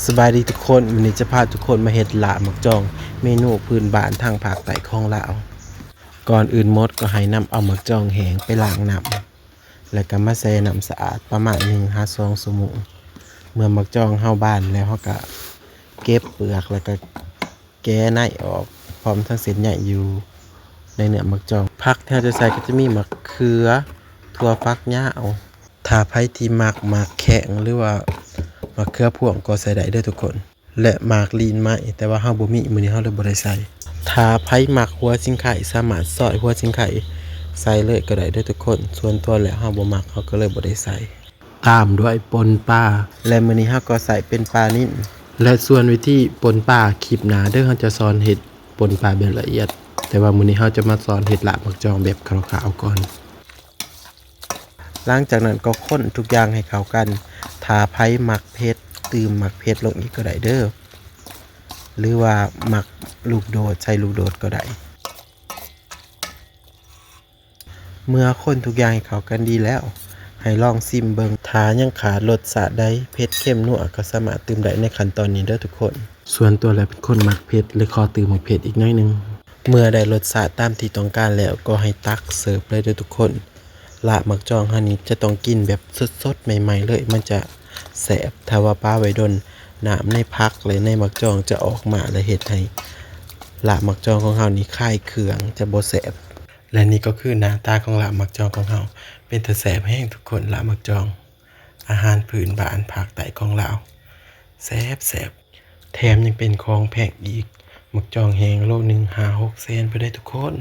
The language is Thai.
สบายดีทุกคนวันนี้จะพาทุกคนมาเฮ็ดลาบหมักจองเมนูพื้นบ้านทางภาคใต้ของลาวก่อนอื่นหมดก็ให้นำเอาหมักจองแห้งไปล้างน้ำแล้วก็มาใส่น้ำสะอาดประมาณ1-2 ชั่วโมงเมื่อหมักจองเฮาบ้านแล้วเฮาก็เก็บเปลือกแล้วก็แกะในออกพร้อมทั้งเศษใหญ่อยู่ในเนื้อหมักจองผักที่เราจะใส่ก็จะมีมะเขือถั่วฝักยาวถ้าไผที่มักแข็งหรือว่ามะเขือพวงก็ใส่ได้เด้อทุกคนและหมากลีนไม้แต่ว่าเฮาบ่มีมื้อนี้เฮาเลยบ่ได้ใส่ถ้าไผมักหัวชิงไข่สามารถซอยหัวชิงไข่ใส่เลยก็ได้เด้อทุกคนส่วนตัวแล้วเฮาบ่มักเฮาก็เลยบ่ได้ใส่ตามด้วยป่นปลาและมื้อนี้เฮาก็ใส่เป็นปลานิ่มและส่วนวิธีป่นปลาคลิปหน้าเด้อเฮาจะสอนเฮ็ดป่นปลาแบบละเอียดแต่ว่ามื้อนี้เฮาจะมาสอนเฮ็ดลาบหมักจองแบบคร่าวๆก่อนหลังจากนั้นก็คนทุกอย่างให้เข้ากันถ้าไผมักเผ็ดตื่มมักเผ็ดลงอีกก็ได้เด้อหรือว่ามักลูกโดดใช้ลูกโดดก็ได้เมื่อคนทุกอย่างให้เข้ากันดีแล้วให้ลองซิมเบิงถ้ายังขาดรสชาติใดเผ็ดเข้มนัวก็สามารถเติมได้ในขั้นตอนนี้เด้อทุกคนส่วนตัวแล้วเป็นคนมักเผ็ดเลยขอเติมมักเผ็ดอีกน้อยนึงเมื่อได้รสชาติตามที่ต้องการแล้วก็ให้ตักเสิร์ฟเลยเด้อทุกคนลาบหมักจองเฮานี้จะต้องกินแบบสดๆใหม่ๆเลยมันจะแซ่บถ้าว่าป้าไว้ดนน้ำในผักเลยในหมักจองจะออกมาและเฮ็ดให้ลาบหมักจองของเฮานี้คายเครื่องจะบ่แซ่บและนี่ก็คือหน้าตาของลาบหมักจองของเฮาเป็นตาแซ่บแห้งทุกคนลาบหมักจองอาหารพื้นบ้านภาคใต้ของลาวแซ่บแถมยังเป็นของแพงอีกหมักจองแห้งโลนึง5-6 แสนไปได้ทุกคน